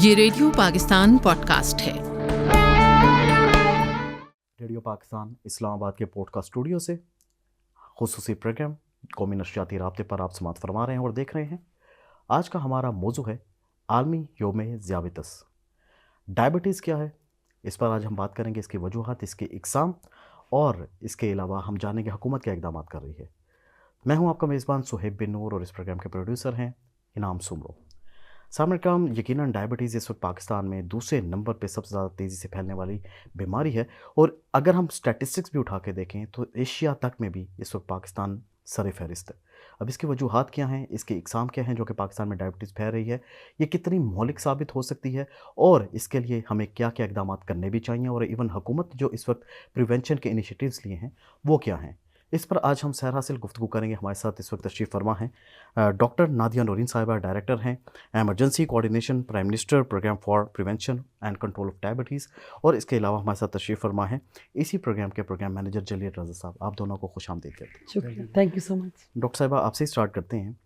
ये radio Pakistan podcast है। Radio Pakistan Islamabad के पॉडकास्ट स्टूडियो से खुसूसी प्रोग्राम कौमी नशरियाती राब्ते पर आप समाअत फरमा रहे हैं और देख रहे हैं। आज का हमारा मौजू है आलमी यौम ज़ियाबतस। डायबिटीज़ क्या है, इस पर आज हम बात करेंगे, इसकी वजूहात, इसके इक़साम और इसके अलावा हम जानेंगे हुकूमत क्या इक़दाम कर रही है। मैं हूं आपका मेज़बान सुहेब बिन नूर और इस प्रोग्राम के प्रोड्यूसर हैं इनाम सुमरो। सामने काम यकीनन डायबिटीज़ इस वक्त पाकिस्तान में दूसरे नंबर पे सबसे ज़्यादा तेज़ी से फैलने वाली बीमारी है और अगर हम स्टैटिस्टिक्स भी उठा के देखें तो एशिया तक में भी इस वक्त पाकिस्तान सर फहरिस्त है। अब इसकी वजूहात क्या हैं, इसके इक़साम क्या हैं जो कि पाकिस्तान में डायबिटीज़ फैल रही है, ये कितनी मौलिक साबित हो सकती है और इसके लिए हमें क्या क्या इक़दाम करने भी चाहिए और इवन हुकूमत जो इस वक्त प्रिवेंशन के इनिशिएटिव्स लिए हैं वो क्या हैं, इस पर आज हम सैर हासिल गुफ्तगू करेंगे। हमारे साथ इस वक्त तशरीफ़ फरमा हैं डॉक्टर नादिया नूरीन साहिबा, डायरेक्टर हैं emergency coordination, prime minister programme for prevention and control of diabetes, और इसके अलावा हमारे साथ तशरीफ़ फरमा है इसी प्रोग्राम के प्रोग्राम मैनेजर जलील रज़ा साहब। आप दोनों को खुश आमदीद कहते हैं। शुक्रिया, thank you so much. Doctor साहिबा, आपसे स्टार्ट करते हैं।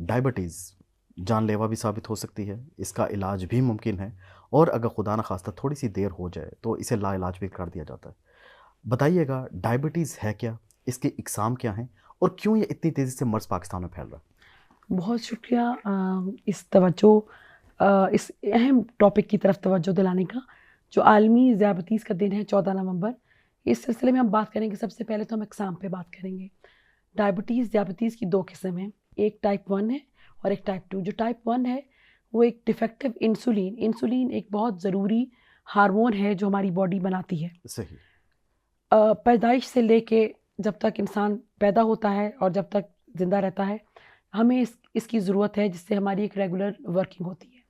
डायबिटीज़ जानलेवा भी साबित हो सकती है, इसका इलाज भी मुमकिन है और अगर खुदा न खास्ता थोड़ी सी देर हो जाए तो इसे लाइलाज भी कर दिया जाता है। बताइएगा डायबिटीज़ है क्या, इसके इक़साम क्या हैं और क्यों ये इतनी तेज़ी से मर्ज़ पाकिस्तान में फैल रहा है? बहुत शुक्रिया इस अहम टॉपिक की तरफ तवज्जो दिलाने का, जो आलमी ज़ियाबतीज़ का दिन है 14 नवंबर। इस सिलसिले में हम बात करेंगे। सबसे पहले तो हम इक़साम पे बात करेंगे। ज़ियाबतीज़ की 2 किस्म हैं, एक टाइप 1 है और एक टाइप 2। जो टाइप 1 है वो एक डिफेक्टिव इंसुलिन एक बहुत ज़रूरी हार्मोन है जो हमारी बॉडी बनाती है। सही। पैदाइश से लेके जब तक इंसान पैदा होता है और जब तक ज़िंदा रहता है, हमें इसकी ज़रूरत है, जिससे हमारी एक रेगुलर वर्किंग होती है।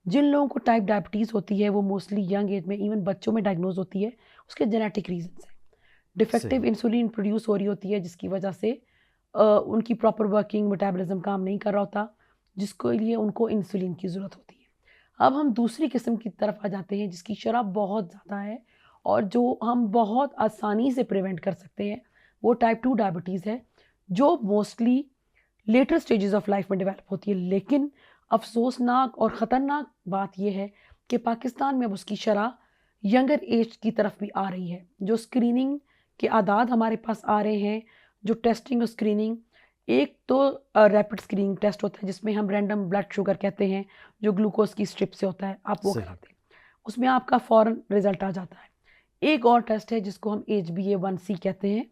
जिन लोगों को टाइप डायबिटीज़ होती है वो मोस्टली यंग एज में, इवन बच्चों में डायग्नोज होती है। उसके जेनेटिक रीजंस हैं। डिफेक्टिव इंसुलिन प्रोड्यूस हो रही होती है जिसकी वजह से उनकी प्रॉपर वर्किंग मेटाबॉलिज्म काम नहीं कर रहा होता, जिसके लिए उनको इंसुलिन की ज़रूरत होती है। अब हम दूसरी किस्म की तरफ आ जाते हैं जिसकी शरह बहुत ज़्यादा है और जो हम बहुत आसानी से प्रिवेंट कर सकते हैं। वो टाइप 2 डायबिटीज़ है जो mostly later stages of life में डेवलप होती है। लेकिन अफसोसनाक और ख़तरनाक बात यह है कि पाकिस्तान में अब उसकी शरह यंगर एज की तरफ भी आ रही है। जो स्क्रीनिंग के आदाद हमारे पास आ रहे हैं, जो टेस्टिंग और स्क्रीनिंग, एक तो रैपिड स्क्रीनिंग टेस्ट होता है जिसमें हम रैंडम ब्लड शुगर कहते हैं, जो ग्लूकोज की स्ट्रिप से होता है, आप वो कराते हैं, उसमें आपका फ़ौरन रिजल्ट आ जाता है। एक और टेस्ट है जिसको हम HbA1c कहते हैं,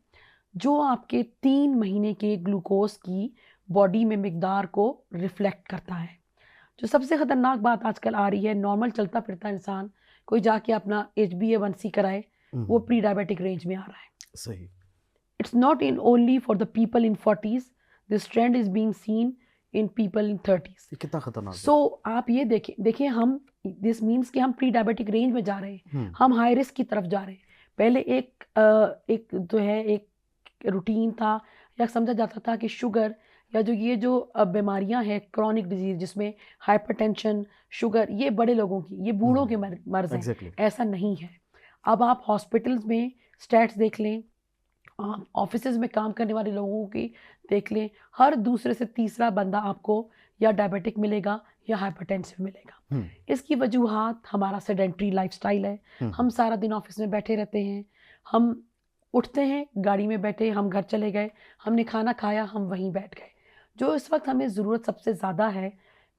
जो आपके 3 महीने के ग्लूकोज की बॉडी में मिकदार को रिफ्लेक्ट करता है। जो सबसे ख़तरनाक बात आजकल आ रही है, नॉर्मल चलता फिरता इंसान कोई जाके अपना HbA1c कराए, वो प्री डायबिटिक रेंज में आ रहा है। सही। It's not in only for the people in 40s, this trend is being seen in people in 30s। कितना खतरनाक है। सो आप ये देखें हम, दिस मीन्स कि हम प्री डायबिटिक रेंज में जा रहे हैं, हम हाई रिस्क की तरफ जा रहे हैं। पहले एक जो है एक रूटीन था या समझा जाता था कि शुगर या जो बीमारियां हैं, क्रॉनिक डिजीज जिसमें हाइपरटेंशन, शुगर, ये बड़े लोगों की, ये बूढ़ों के मर्ज हैं। Exactly. ऐसा नहीं है। अब आप हॉस्पिटल्स में स्टैट्स देख लें, ऑफिसेज में काम करने वाले लोगों की देख लें, हर दूसरे से तीसरा बंदा आपको या डायबिटिक मिलेगा या हाइपरटेंसिव मिलेगा। इसकी वजूहात हमारा सेडेंट्री लाइफस्टाइल है। हम सारा दिन ऑफिस में बैठे रहते हैं, हम उठते हैं, गाड़ी में बैठे, हम घर चले गए, हमने खाना खाया, हम वहीं बैठ गए। जो इस वक्त हमें ज़रूरत सबसे ज़्यादा है,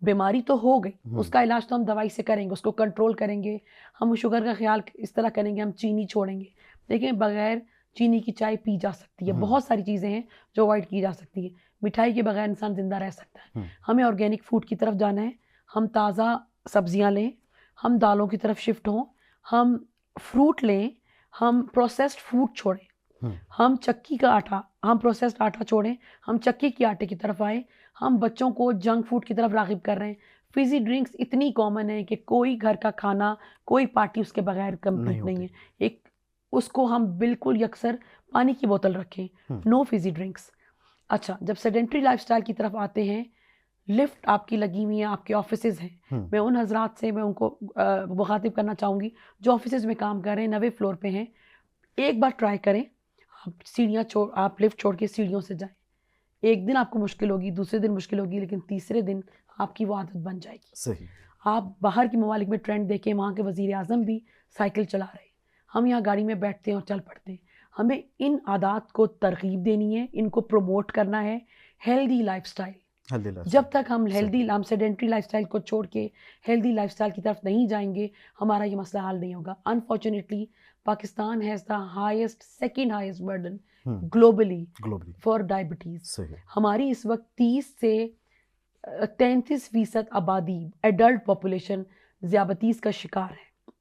बीमारी तो हो गई, उसका इलाज तो हम दवाई से करेंगे, उसको कंट्रोल करेंगे, हम शुगर का ख्याल इस तरह करेंगे, हम चीनी छोड़ेंगे। देखिए, बगैर चीनी की चाय पी जा सकती है, बहुत सारी चीज़ें हैं जो अवॉइड की जा सकती है। मिठाई के बगैर इंसान ज़िंदा रह सकता है। हमें ऑर्गेनिक फूड की तरफ जाना है, हम ताज़ा सब्जियां लें, हम दालों की तरफ शिफ्ट हों, हम फ्रूट लें, हम प्रोसेस्ड फूड छोड़ें, हम प्रोसेस्ड आटा छोड़ें, हम चक्की के आटे की तरफ आए। हम बच्चों को जंक फूड की तरफ राग़िब कर रहे हैं। फिज़ी ड्रिंक्स इतनी कॉमन है कि कोई घर का खाना, कोई पार्टी उसके बगैर कंप्लीट नहीं है। एक उसको हम बिल्कुल यकसर पानी की बोतल रखें, नो फिज़ी ड्रिंक्स। अच्छा, जब सेडेंट्री लाइफस्टाइल की तरफ आते हैं, लिफ्ट आपकी लगी हुई है, आपके ऑफिसेज हैं, मैं उन हजरात से मैं उनको मुखातिब करना चाहूँगी जो ऑफिसेज में काम कर रहे हैं, 9वें फ्लोर पे हैं। एक बार ट्राई करें, आप लिफ्ट छोड़ के सीढ़ियों से जाएं। एक दिन आपको मुश्किल होगी, दूसरे दिन मुश्किल होगी, लेकिन तीसरे दिन आपकी वो आदत बन जाएगी। सही। आप बाहर के ममालिक में ट्रेंड देखें, वहाँ के वज़ीर आज़म भी साइकिल चला रहे हैं, हम यहाँ गाड़ी में बैठते हैं और चल पड़ते हैं। हमें इन आदात को तरगीब देनी है, इनको प्रमोट करना है। हेल्दी लाइफस्टाइल, जब तक हम हम सेडेंट्री लाइफस्टाइल को छोड़ के हेल्दी लाइफस्टाइल की तरफ नहीं जाएंगे, हमारा ये मसला हल नहीं होगा। Unfortunately Pakistan has the second highest burden globally for diabetes. हमारी इस वक्त 30 से 33% आबादी एडल्ट पॉपुलेशन ज़ियाबतीज़ का शिकार है।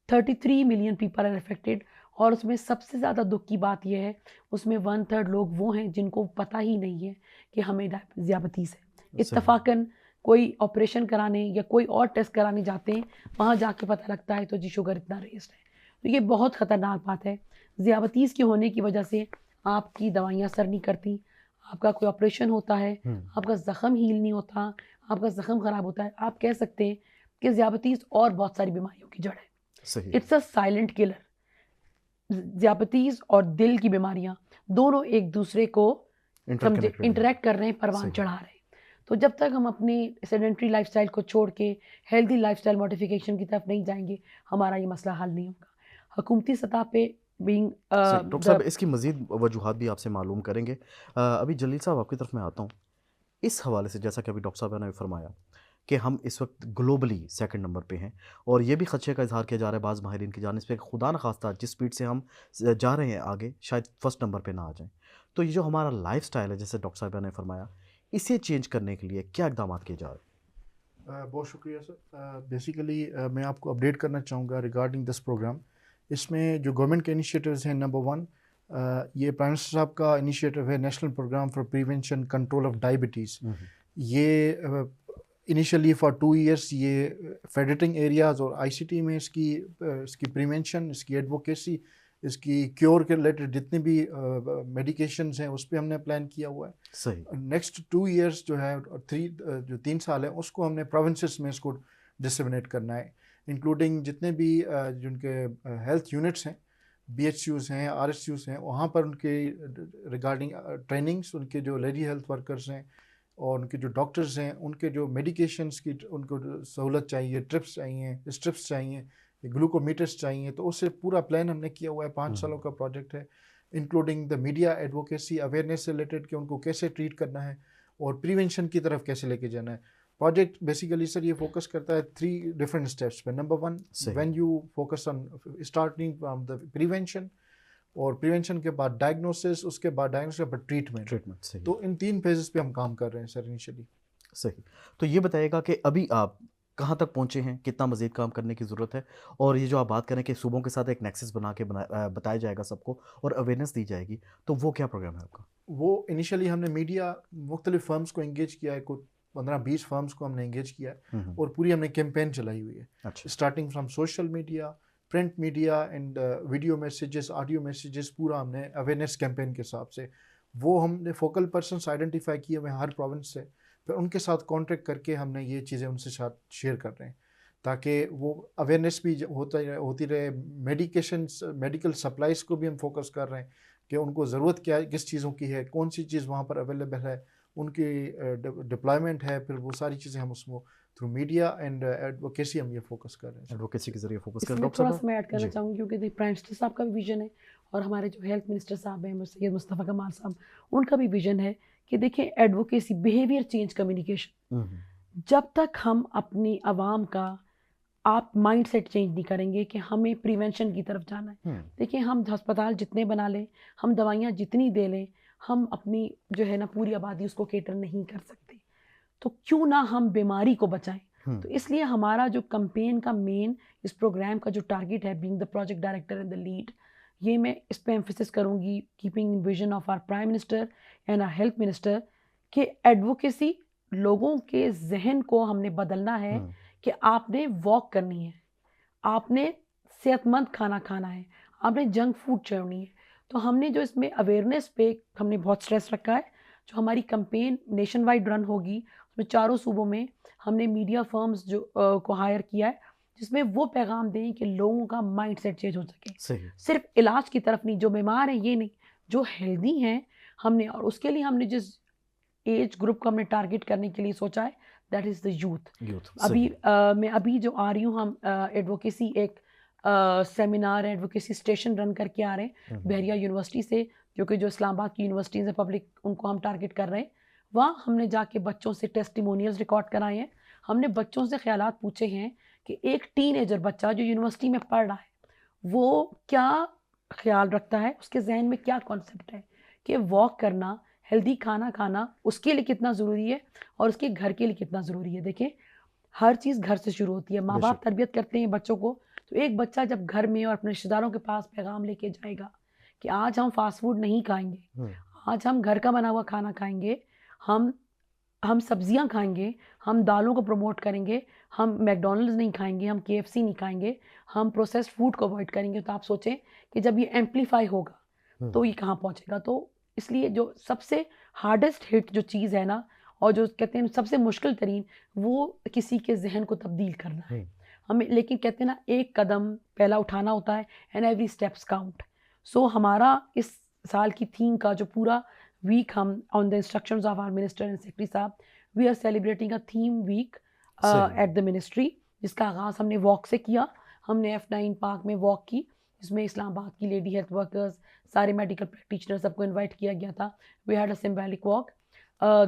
33 मिलियन पीपल आर अफेक्टेड, और उसमें सबसे ज़्यादा दुख की बात यह है, उसमें 1/3 लोग वो हैं जिनको पता ही नहीं है कि हमें ज़ियाबतीज़ है। इत्तफाकन कोई ऑपरेशन कराने या कोई और टेस्ट कराने जाते हैं, वहाँ जाके पता लगता है तो जी शुगर इतना रेस्ट है। तो ये बहुत ख़तरनाक बात है। ज़ियाबतीज़ के होने की वजह से आपकी दवाइयाँ असर नहीं करती, आपका कोई ऑपरेशन होता है, आपका ज़ख़म हील नहीं होता, आपका ज़ख़म ख़राब होता है। आप कह सकते हैं कि ज़ियाबतीज़ और बहुत सारी बीमारियों की जड़ है। It's a silent killer. ज़ियाबतीज़ और दिल की बीमारियां दोनों एक दूसरे को इंटरेक्ट कर रहे हैं, परवान चढ़ा रहे हैं। तो जब तक हम अपनी सेडेंट्री लाइफस्टाइल को छोड़ के हेल्दी लाइफस्टाइल मॉडिफिकेशन की तरफ नहीं जाएंगे, हमारा ये मसला हल नहीं होगा। हुकूमती सतह पे डॉक्टर साहब इसकी मज़ीद वजूहात भी आपसे मालूम करेंगे। अभी जलील साहब आपकी तरफ मैं आता हूँ। इस हवाले से जैसा कि अभी डॉक्टर साहब ने फरमाया कि हम इस वक्त ग्लोबली सेकंड नंबर पे हैं, और ये भी खदशे का इजहार किया जा रहा है बाज़ माहिरीन की जानिब से, खुदा न खास्ता जिस स्पीड से हम जा रहे हैं आगे, शायद फर्स्ट नंबर पे ना आ जाएं। तो ये जो हमारा लाइफस्टाइल है, जैसे डॉक्टर साहब ने फरमाया, इसे चेंज करने के लिए क्या इक़दाम किए जा रहे हैं? बहुत शुक्रिया सर। बेसिकली मैं आपको अपडेट करना चाहूँगा रिगार्डिंग दिस प्रोग्राम। इसमें जो गवर्नमेंट के इनिशिएटिव्स हैं, नंबर 1 ये प्राइम मिनिस्टर साहब का इनिशिएटिव है, national programme for prevention control of diabetes. ये इनिशियली फॉर 2 इयर्स ये फेडेरेटिंग एरियाज़ और आईसीटी में इसकी प्रिवेंशन, इसकी एडवोकेसी, इसकी क्योर के रिलेटेड जितने भी मेडिकेशंस हैं उस पर हमने प्लान किया हुआ है। सही। नेक्स्ट 2 इयर्स जो है, जो 3 साल है, उसको हमने प्रोविंसेस में इसको डिसमिनेट करना है, इंक्लूडिंग जितने भी जिनके हेल्थ यूनिट्स हैं, BHUs हैं, RSUs हैं, वहाँ पर उनके रिगार्डिंग ट्रेनिंग्स, उनके जो लेडी हेल्थ वर्कर्स हैं और उनके जो डॉक्टर्स हैं, उनके जो मेडिकेशंस की उनको सहूलत चाहिए, ट्रिप्स चाहिए, स्ट्रिप्स चाहिए, ग्लूकोमीटर्स चाहिए, तो उससे पूरा प्लान हमने किया हुआ है। 5 सालों का प्रोजेक्ट है, including the media advocacy, awareness से रिलेटेड कि उनको कैसे ट्रीट करना है और प्रिवेंशन की तरफ कैसे लेके जाना है। प्रोजेक्ट बेसिकली सर ये फोकस करता है 3 डिफरेंट स्टेप्स पे। Number 1, when you focus on starting from the prevention, और प्रिवेंशन के बाद डायग्नोसिस, उसके बाद डायग्नोसिस के बाद ट्रीटमेंट। तो इन 3 फेजेस पे हम काम कर रहे हैं सर इनिशियली। सही। तो ये बताइएगा कि अभी आप कहाँ तक पहुँचे हैं, कितना मज़ीद काम करने की ज़रूरत है, और ये जो आप बात करें कि सूबों के साथ एक नेक्सस बना के बताया जाएगा सबको और अवेयरनेस दी जाएगी, तो वो क्या प्रोग्राम है आपका? वो इनिशियली हमने मीडिया मुख्तलिफ फर्म्स को इंगेज किया है, कुछ 15-20 फर्म्स को हमने इंगेज किया है, और पूरी हमने कैंपेन चलाई हुई है। अच्छा। Starting from social media, print media and video messages, audio messages, पूरा हमने अवेयरनेस कैंपेन के हिसाब से वो हमने फोकल पर्सन्स आइडेंटिफाई किए हुए हर प्रोविंस से, फिर उनके साथ कॉन्टेक्ट करके हमने ये चीज़ें उनसे साथ शेयर कर रहे हैं ताकि वो अवेयरनेस भी होती रहे। मेडिकल सप्लाइज को भी हम फोकस कर रहे हैं कि उनको ज़रूरत क्या है, किस चीज़ों की है, कौन सी चीज़ वहाँ पर अवेलेबल है, उनकी डिप्लॉयमेंट है, फिर वो सारी चीज़ें हम उसको थ्रू मीडिया एंड एडवोकेसी हम ये फोकस कर रहे हैं। एडवोकेसी के जरिए फोकस कर रहे हैं। डॉक्टर साहब मैं ऐड करना चाहूँगी, क्योंकि प्राइम मिनिस्टर साहब का भी विजन है और हमारे जो हेल्थ मिनिस्टर साहब हैं सैयद मुस्तफ़ा कमाल साहब, उनका भी विजन है कि देखें एडवोकेसी, बिहेवियर चेंज, कम्युनिकेशन, जब तक हम अपनी आवाम का आप माइंड सेट चेंज नहीं करेंगे कि हमें प्रिवेंशन की तरफ जाना है। देखिए हम अस्पताल जितने बना लें, हम दवाइयाँ जितनी दे लें, हम अपनी जो है ना पूरी आबादी उसको केटर नहीं कर सकते, तो क्यों ना हम बीमारी को बचाएं। तो इसलिए हमारा जो कैंपेन का मेन इस प्रोग्राम का जो टारगेट है, being the project director and the lead, ये मैं इस पे एम्फेसिस करूँगी, keeping vision of our prime minister and our health minister, कि एडवोकेसी, लोगों के जहन को हमने बदलना है कि आपने वॉक करनी है, आपने सेहतमंद खाना खाना है, आपने जंक फूड छोड़नी है। तो हमने जो इसमें अवेयरनेस पे हमने बहुत स्ट्रेस रखा है। जो हमारी कैंपेन नेशन वाइड रन होगी, उसमें 4 सूबों में हमने मीडिया फर्म्स जो को हायर किया है, जिसमें वो पैगाम दें कि लोगों का माइंड सेट चेंज हो सके। सिर्फ इलाज की तरफ नहीं, जो बीमार हैं ये नहीं, जो हेल्दी हैं हमने, और उसके लिए हमने जिस एज ग्रुप को हमने टारगेट करने के लिए सोचा है that is the youth. Youth अभी मैं अभी जो आ रही हूँ, हम एडवोकेसी एक सेमिनार एडवोकेसी स्टेशन रन करके आ रहे हैं बहरिया यूनिवर्सिटी से, जो कि जो इस्लामाबाद की यूनिवर्सिटीज़ है पब्लिक, उनको हम टारगेट कर रहे हैं। वहाँ हमने जाके बच्चों से टेस्टिमोनियल्स रिकॉर्ड कराए हैं। हमने बच्चों से ख्यालात पूछे हैं कि एक टीनेजर बच्चा जो यूनिवर्सिटी में पढ़ रहा है वो क्या ख्याल रखता है, उसके जहन में क्या कॉन्सेप्ट है कि वॉक करना, हेल्दी खाना खाना उसके लिए कितना ज़रूरी है और उसके घर के लिए कितना ज़रूरी है। देखिए, हर चीज़ घर से शुरू होती है। माँ बाप तरबियत करते हैं बच्चों को, तो एक बच्चा जब घर में और अपने रिश्तेदारों के पास पैगाम लेके जाएगा कि आज हम फास्ट फूड नहीं खाएंगे, आज हम घर का बना हुआ खाना खाएंगे, हम सब्जियां खाएंगे, हम दालों को प्रमोट करेंगे, हम मैकडॉनल्ड्स नहीं खाएंगे, हम KFC नहीं खाएंगे, हम प्रोसेस्ड फूड को अवॉइड करेंगे। तो आप सोचें कि जब ये एम्पलीफाई होगा तो ये कहाँ पहुँचेगा। तो इसलिए जो सबसे हार्डेस्ट हिट जो चीज़ है ना, और जो कहते हैं सबसे मुश्किल तरीन, वो किसी के जहन को तब्दील करना है हमें। लेकिन कहते हैं ना, एक कदम पहला उठाना होता है, एंड एवरी स्टेप्स काउंट। सो हमारा इस साल की थीम का जो पूरा वीक, हम on the instructions of our minister and secretary साहब, we are celebrating a theme week at the ministry, जिसका आगाज़ हमने वॉक से किया। हमने F9 पार्क में वॉक की, जिसमें इस्लामाबाद की लेडी हेल्थ वर्कर्स, सारे मेडिकल प्रैक्टिशनर, सबको इन्वाइट किया गया था। We had a symbolic walk.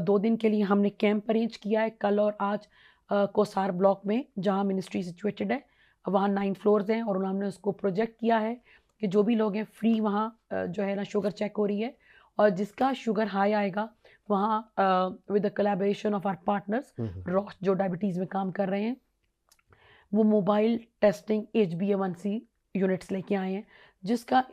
2 दिन के लिए हमने कैंप अरेंज किया है, कल और आज कोसार ब्लॉक में, जहाँ मिनिस्ट्री सिचुएटेड है। वहाँ 9 फ्लोर्स हैं और हमने उसको प्रोजेक्ट किया है कि जो भी लोग हैं फ्री वहाँ जो है ना शुगर चेक हो रही है, और जिसका शुगर हाई आएगा वहाँ with the collaboration of our partners Roche जो डायबिटीज़ में काम कर रहे हैं, वो मोबाइल टेस्टिंग HbA1c यूनिट्स लेके आए हैं, जिसका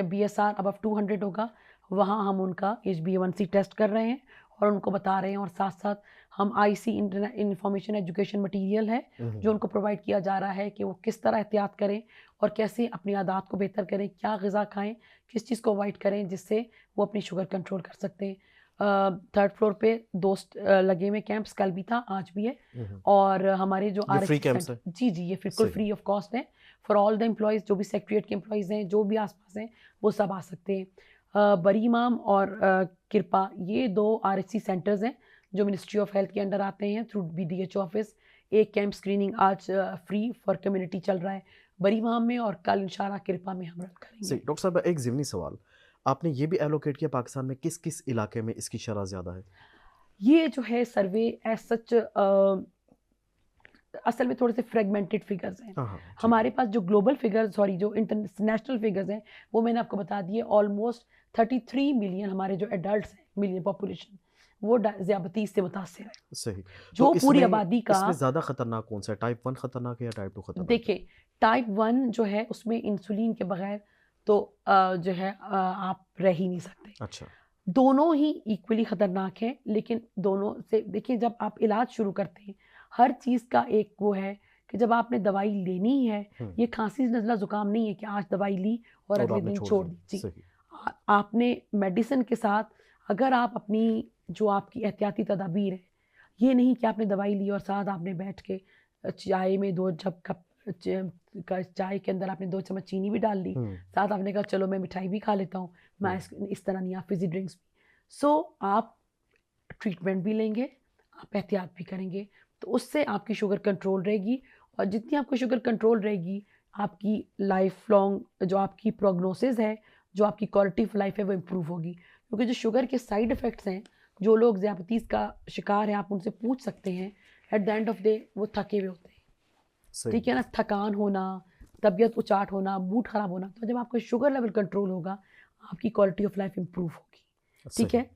BSR अबव 200 होगा। वहाँ हम उनका HbA1c टेस्ट कर रहे हैं और उनको बता रहे हैं, और साथ साथ हम IC इंफॉर्मेशन एजुकेशन मटीरियल है जो उनको प्रोवाइड किया जा रहा है कि वो किस तरह एहतियात करें और कैसे अपनी आदत को बेहतर करें, क्या ग़िज़ा खाएं, किस चीज़ को अवॉइड करें जिससे वो अपनी शुगर कंट्रोल कर सकते हैं। 3rd फ्लोर पे 2 लगे हुए कैंप्स, कल भी था आज भी है। और हमारे जो फ्री कैंप्स है? जी ये बिल्कुल फ्री ऑफ कॉस्ट है फॉर ऑल द एम्प्लॉयज़, जो भी सेक्रेटरीट के एम्प्लॉयज़ हैं, जो भी आसपास हैं, वो सब आ सकते हैं। बरी इमाम और किरपा, ये 2 RHC सेंटर्स हैं जो मिनिस्ट्री ऑफ हेल्थ के अंडर आते हैं थ्रू BDH ऑफिस। एक कैंप स्क्रीनिंग आज फ्री फॉर कम्युनिटी चल रहा है बरी इमाम में, और कल इंशाल्लाह किरपा में हम रन करेंगे। डॉक्टर साहब, एक ज़िमनी सवाल, आपने ये भी एलोकेट किया पाकिस्तान में किस किस इलाके में इसकी शरह ज़्यादा है? ये जो है सर्वे एज सच असल में थोड़े से फ्रेगमेंटेड फिगर्स हैं। हमारे पास जो ग्लोबल फिगर्स, सॉरी जो इंटरनेशनल फिगर्स हैं, वो मैंने आपको बता दिए। ऑलमोस्ट 33 मिलियन हमारे जो एडल्ट्स हैं, मिलियन पॉपुलेशन, वो ज़ियाबतीस से मुतासिर है। सही। जो तो पूरी आबादी का इसमें ज़्यादा खतरनाक कौन सा है, टाइप 1 खतरनाक है या टाइप 2 खतरनाक? देखिए, टाइप 1 जो है उसमें इंसुलिन के बगैर तो जो है आप रह ही नहीं सकते। अच्छा। दोनों ही इक्वली ख़तरनाक हैं, लेकिन दोनों से देखिए, जब आप इलाज शुरू करते हैं, हर चीज़ का एक वो है कि जब आपने दवाई लेनी है, ये खांसी नज़ला ज़ुकाम नहीं है कि आज दवाई ली और अगले दिन छोड़ दी। जी, आपने मेडिसिन के साथ, अगर आप अपनी जो आपकी एहतियाती तदाबीर है, ये नहीं कि आपने दवाई ली और साथ आपने बैठ के चाय में 2 कप चाय के अंदर आपने 2 चम्मच चीनी भी डाल ली, साथ आपने कहा चलो मैं मिठाई भी खा लेता हूँ, मैं इस तरह नहीं, आप फिजी ड्रिंक्स भी। सो आप ट्रीटमेंट भी लेंगे, आप एहतियात भी करेंगे, तो उससे आपकी शुगर कंट्रोल रहेगी, और जितनी आपकी शुगर कंट्रोल रहेगी, आपकी लाइफ लॉन्ग जो आपकी प्रोग्नोसिस है, जो आपकी क्वालिटी ऑफ लाइफ है, वो इम्प्रूव होगी। क्योंकि जो शुगर के साइड इफ़ेक्ट्स हैं, जो लोग ज़ियाबतीस का शिकार हैं, आप उनसे पूछ सकते हैं, at the end of day वो थके हुए होते हैं। ठीक है ना, थकान होना, तबीयत उचाट होना, मूड ख़राब होना। तो जब आपका शुगर लेवल कंट्रोल होगा, आपकी क्वालिटी ऑफ लाइफ इम्प्रूव होगी। ठीक है,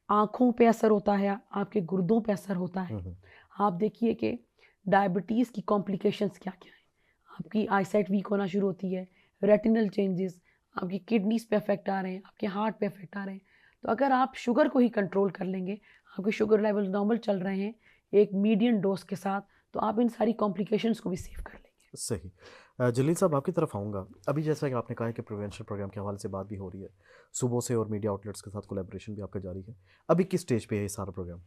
आँखों पे असर होता है, आपके गुर्दों पे असर होता है। आप देखिए कि डायबिटीज़ की कॉम्प्लिकेशंस क्या क्या हैं। आपकी आईसाइट वीक होना शुरू होती है, रेटिनल चेंजेस, आपकी किडनीज पे अफेक्ट आ रहे हैं, आपके हार्ट पे अफेक्ट आ रहे हैं। तो अगर आप शुगर को ही कंट्रोल कर लेंगे, आपके शुगर लेवल नॉर्मल चल रहे हैं एक मीडियम डोज के साथ, तो आप इन सारी कॉम्प्लिकेशंस को भी सेव कर लेंगे। सही। जलील साहब, आपकी तरफ आऊँगा। अभी जैसा कि आपने कहा है कि प्रिवेंशन प्रोग्राम के हवाले से बात भी हो रही है, सुबह से, और मीडिया आउटलेट्स के साथ कोलैबोरेशन भी आपका जारी है। अभी किस स्टेज पे है ये सारा प्रोग्राम?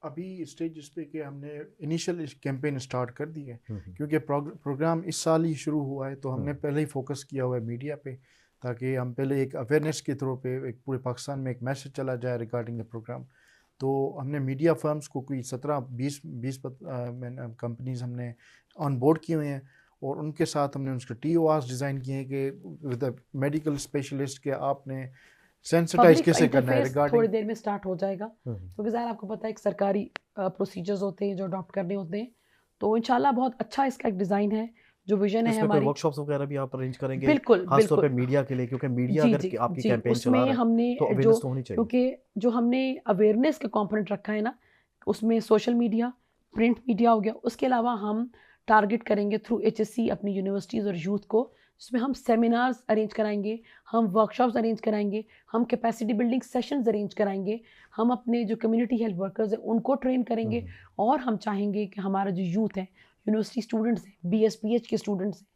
अभी स्टेज जिस पे कि हमने इनिशियल कैंपेन स्टार्ट कर दी है, क्योंकि प्रोग्राम इस साल ही शुरू हुआ है, तो हमने पहले ही फोकस किया हुआ है मीडिया पे, ताकि हम पहले एक अवेयरनेस के थ्रू पे एक पूरे पाकिस्तान में एक मैसेज चला जाए रिगार्डिंग द प्रोग्राम। तो हमने मीडिया फर्म्स को कोई 17-20 कंपनीज हमने ऑन बोर्ड किए हुए हैं और उनके साथ हमने उसके TORs डिज़ाइन किए हैं कि विद मेडिकल स्पेशलिस्ट के आपने सेंसिटाइज पब्लिक कैसे करना है इंटरफेस थोड़ी रिगार्डिंग। देर में स्टार्ट हो जाएगा, क्योंकि ज़ाहिर आपको पता है एक सरकारी प्रोसीजर्स होते हैं जो अडॉप्ट करने होते हैं। तो इंशाल्लाह बहुत अच्छा इसका एक डिज़ाइन है, जो विजन है इसमें कोई हमारी। वर्कशॉप्स वगैरह भी आप अरेंज करेंगे बिल्कुल खास तौर पे बिल्कुल मीडिया के लिए, क्योंकि मीडिया जी अगर जी आपकी जी, कैंपेन चला उसमें रहा है हमने तो जो अवेयरनेस तो होनी चाहिए। क्योंकि जो हमने अवेयरनेस का कंपोनेंट रखा है ना, उसमें सोशल मीडिया, प्रिंट मीडिया हो गया, उसके अलावा हम टारगेट करेंगे थ्रू HSC अपनी यूनिवर्सिटीज़ और यूथ को, जिसमें हम सेमिनार्स अरेंज कराएंगे, हम वर्कशॉप्स अरेंज कराएंगे, हम कैपेसिटी बिल्डिंग सेशंस अरेंज कराएंगे, हम अपने जो कम्युनिटी हेल्थ वर्कर्स हैं उनको ट्रेन करेंगे, और हम चाहेंगे कि हमारा जो यूथ है, यूनिवर्सिटी स्टूडेंट्स हैं, BS PH के स्टूडेंट्स हैं,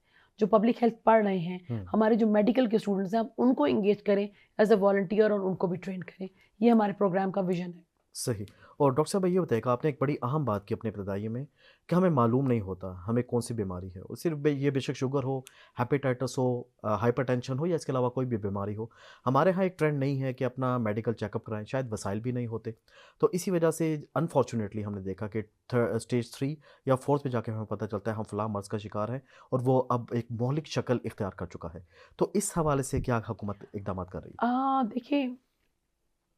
जो पब्लिक हेल्थ पढ़ रहे हैं, हमारे जो मेडिकल के स्टूडेंट्स हैं, हम उनको इंगेज करें एज अ वॉलंटियर और उनको भी ट्रेन करें। ये हमारे प्रोग्राम का विजन है। सही। और डॉक्टर साहब ये बताइएगा, आपने एक बड़ी अहम बात की अपने इब्तिदाई में कि हमें मालूम नहीं होता हमें कौन सी बीमारी है, और सिर्फ ये बेशक शुगर हो, हेपेटाइटिस हो, हाइपरटेंशन हो या इसके अलावा कोई भी बीमारी हो, हमारे यहाँ एक ट्रेंड नहीं है कि अपना मेडिकल चेकअप कराएं, शायद वसाइल भी नहीं होते। तो इसी वजह से अनफॉर्चुनेटली हमने देखा कि स्टेज 3 या 4 पे जाके हमें पता चलता है हम फलां मर्ज़ का शिकार हैं और वो अब एक मौलिक शक्ल इख्तियार कर चुका है। तो इस हवाले से क्या हुकूमत इकदाम कर रही है? देखिए,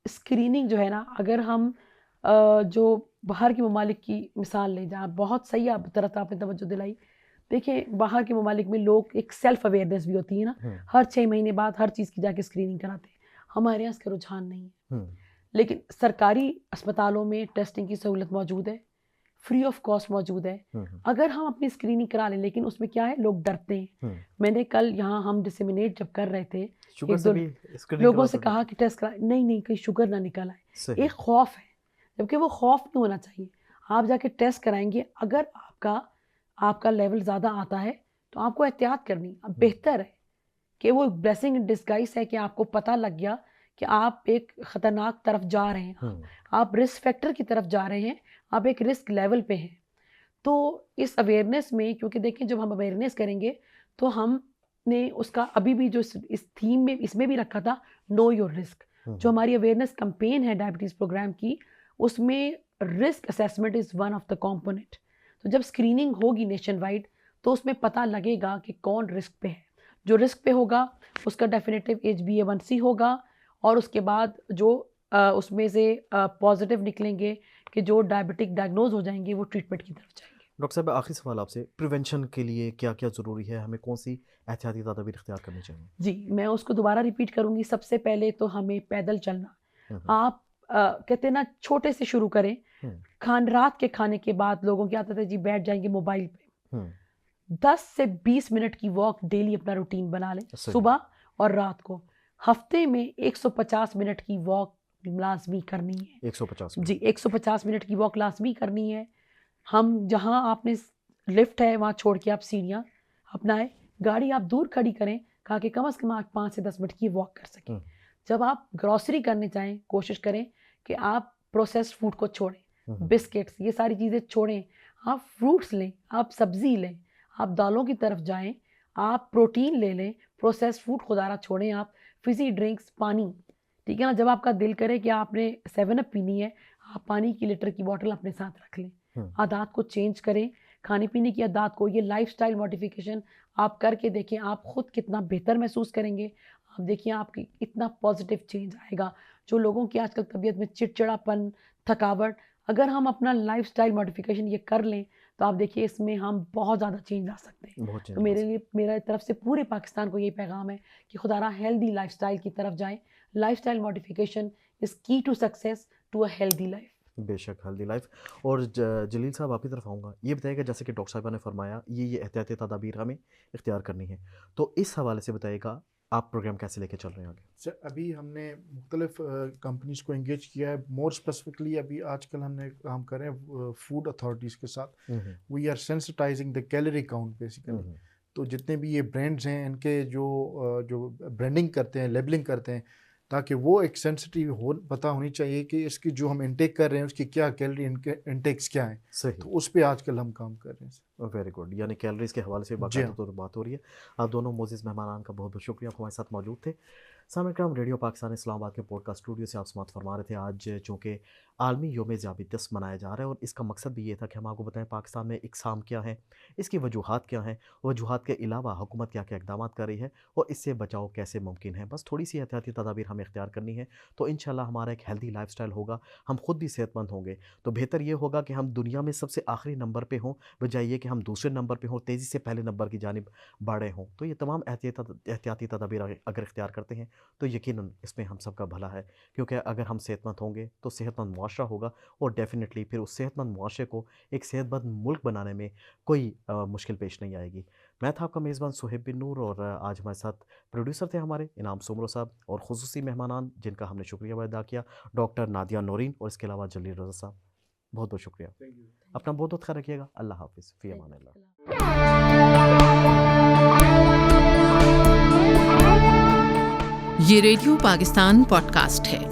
स्क्रीनिंग जो है ना, अगर हम जो बाहर के ममालिक की मिसाल लें, जहाँ बहुत सही आप तरफ आपने तवज्जो दिलाई। देखिए, बाहर के ममालिक में लोग एक सेल्फ अवेयरनेस भी होती है ना, हर 6 महीने बाद हर चीज़ की जाके स्क्रीनिंग कराते हैं। हमारे यहाँ इसका रुझान नहीं है, लेकिन सरकारी अस्पतालों में टेस्टिंग की सहूलत मौजूद है, फ्री ऑफ कॉस्ट मौजूद है। अगर हम अपनी स्क्रीनिंग करा लें, लेकिन उसमें क्या है, लोग डरते हैं। मैंने कल यहाँ हम डिसेमिनेट जब कर रहे थे, शुगर एक से दो भी स्क्रीनिंग लोगों करवा से सकते कहा कि टेस्ट करा, नहीं नहीं, कहीं शुगर ना निकल आए। सही। एक खौफ है, जबकि वो खौफ नहीं होना चाहिए। आप जाके टेस्ट कराएंगे, अगर आपका लेवल ज़्यादा आता है तो आपको एहतियात करनी। अब बेहतर है कि वो ब्लेसिंग इन डिस्गाइज है कि आपको पता लग गया कि आप एक ख़तरनाक तरफ जा रहे हैं, आप रिस्क फैक्टर की तरफ जा रहे हैं, आप एक रिस्क लेवल पे हैं। तो इस अवेयरनेस में, क्योंकि देखें जब हम अवेयरनेस करेंगे तो हमने उसका अभी भी जो इस थीम में इसमें भी रखा था, नो योर रिस्क। जो हमारी अवेयरनेस कैंपेन है डायबिटीज़ प्रोग्राम की, उसमें risk assessment is one of the component. तो जब स्क्रीनिंग होगी नेशन वाइड, तो उसमें पता लगेगा कि कौन रिस्क पे है। जो रिस्क पे होगा उसका डेफिनेटिव HbA1c होगा, और उसके बाद जो उसमें से पॉजिटिव निकलेंगे कि जो डायबिटिक डायग्नोज हो जाएंगे, वो ट्रीटमेंट की तरफ जाएंगे। डॉक्टर साहब, आखिरी सवाल आपसे, प्रिवेंशन के लिए क्या क्या ज़रूरी है, हमें कौन सी एहतियाती तदाबीर इख्तियार करनी चाहिए? जी, मैं उसको दोबारा रिपीट करूंगी। सबसे पहले तो हमें पैदल चलना। आप कहते हैं ना, छोटे से शुरू करें। रात के खाने के बाद लोगों की आदत है जी, बैठ जाएंगे मोबाइल पे। 10 से 20 मिनट की वॉक डेली अपना रूटीन बना लें, सुबह और रात को। हफ्ते में 150 मिनट की वॉक लाजमी करनी है। 150 जी, 150 मिनट की वॉक लाजमी करनी है। हम जहाँ आपने लिफ्ट है वहाँ छोड़ के आप सीढ़ियाँ अपनाएं, गाड़ी आप दूर खड़ी करें, कहा कि कम से कम आप 5 से 10 मिनट की वॉक कर सकें। जब आप ग्रॉसरी करने जाएं, कोशिश करें कि आप प्रोसेस्ड फूड को छोड़ें, बिस्किट्स, ये सारी चीज़ें छोड़ें। आप फ्रूट्स लें, आप सब्ज़ी लें, आप दालों की तरफ जाएं, आप प्रोटीन ले लें, प्रोसेस्ड फूड खुदारा छोड़ें। आप फिजी ड्रिंक्स, पानी, ठीक है ना, जब आपका दिल करे कि आपने 7 अप पीनी है, आप पानी की लीटर की बोतल अपने साथ रख लें। आदत को चेंज करें, खाने पीने की आदत को। ये लाइफस्टाइल मॉडिफिकेशन आप करके देखें, आप खुद कितना बेहतर महसूस करेंगे। आप देखिए, आपकी इतना पॉजिटिव चेंज आएगा। जो लोगों की आजकल तबीयत में चिड़चिड़ापन, थकावट, अगर हम अपना लाइफस्टाइल मॉडिफिकेशन ये कर लें, तो आप देखिए इसमें हम बहुत ज़्यादा चेंज ला सकते हैं। तो मेरे लिए, मेरा तरफ से पूरे पाकिस्तान को यही पैगाम है कि खुदारा हेल्दी लाइफस्टाइल की तरफ जाएं। Lifestyle modification is key to success, to a healthy life. बेशक, हेल्दी लाइफ। और जलील साहब, आपकी तरफ आऊँगा। ये बताइएगा, जैसे कि डॉक्टर साहिबा ने फरमाया, ये एहतियाती तदाबीर हमें इख्तियार करनी है, तो इस हवाले से बताइएगा आप प्रोग्राम कैसे लेके चल रहे हैं आगे? सर, अभी हमने मुख्तलिफ कंपनीज़ को इंगेज किया है। मोर स्पेसिफिकली अभी आजकल हमने काम कर रहे हैं फूड अथॉरिटीज़ के साथ। We are sensitising the calorie count basically. तो जितने भी ये ब्रांड्स हैं, इनके जो ब्रांडिंग करते हैं, लेबलिंग करते हैं, ताकि वो एक सेंसिटिव पता होनी चाहिए कि इसकी जो हम इनटेक कर रहे हैं उसकी क्या कैलोरी इनटेक्स क्या है। सही। तो उस पे आजकल हम काम कर रहे हैं। Very good. यानी कैलोरीज के हवाले से बाकायदा तो बात हो रही है। आप दोनों मोअज़्ज़िज़ मेहमानान का बहुत बहुत शुक्रिया, आप हमारे साथ मौजूद थे। सामईन किराम, रेडियो पाकिस्तान इस्लामाबाद के पॉडकास्ट स्टूडियो से आप समाअत फरमा रहे थे। आज चूँकि आलमी योम ज़ियाबतीस मनाया जा रहा है और इसका मकसद भी ये था कि हम आपको बताएं पाकिस्तान में इक़साम क्या है, इसकी वजूहात क्या हैं, वजूहात के अलावा हुकूमत क्या क्या इक़दाम कर रही है और इससे बचाव कैसे मुमकिन है। बस थोड़ी सी एहतियाती तदाबीर हमें इख्तियार करनी है तो इंशाल्लाह हमारा एक हेल्दी लाइफस्टाइल होगा, हम खुद भी सेहतमंद होंगे। तो बेहतर ये होगा कि हम दुनिया में सबसे आखिरी नंबर पे हों, बजाय ये कि हम दूसरे नंबर पे हों, तेज़ी से पहले नंबर की जानिब बढ़े हों। तो ये तमाम एहतियाती तदाबीर अगर इख्तियार करते हैं तो यकीनन इसमें हम सबका भला है, क्योंकि अगर हम सेहतमंद होंगे तो सेहतमंद मुआशरा होगा और डेफिनेटली फिर उस सेहतमंद मुआशरे को एक सेहतमंद मुल्क बनाने में कोई मुश्किल पेश नहीं आएगी। मैं था आपका मेज़बान सुहेब बिन नूर और आज हमारे साथ प्रोड्यूसर थे हमारे इनाम सुमरो साहब और खुसूसी मेहमानान जिनका हमने शुक्रिया अदा किया, डॉक्टर नादिया नौरीन और इसके अलावा जलील रज़ा साहब। बहुत बहुत शुक्रिया। अपना बहुत बहुत ख्याल रखिएगा। अल्लाह हाफिज़, फ़ी अमान अल्लाह। ये रेडियो पाकिस्तान पॉडकास्ट है।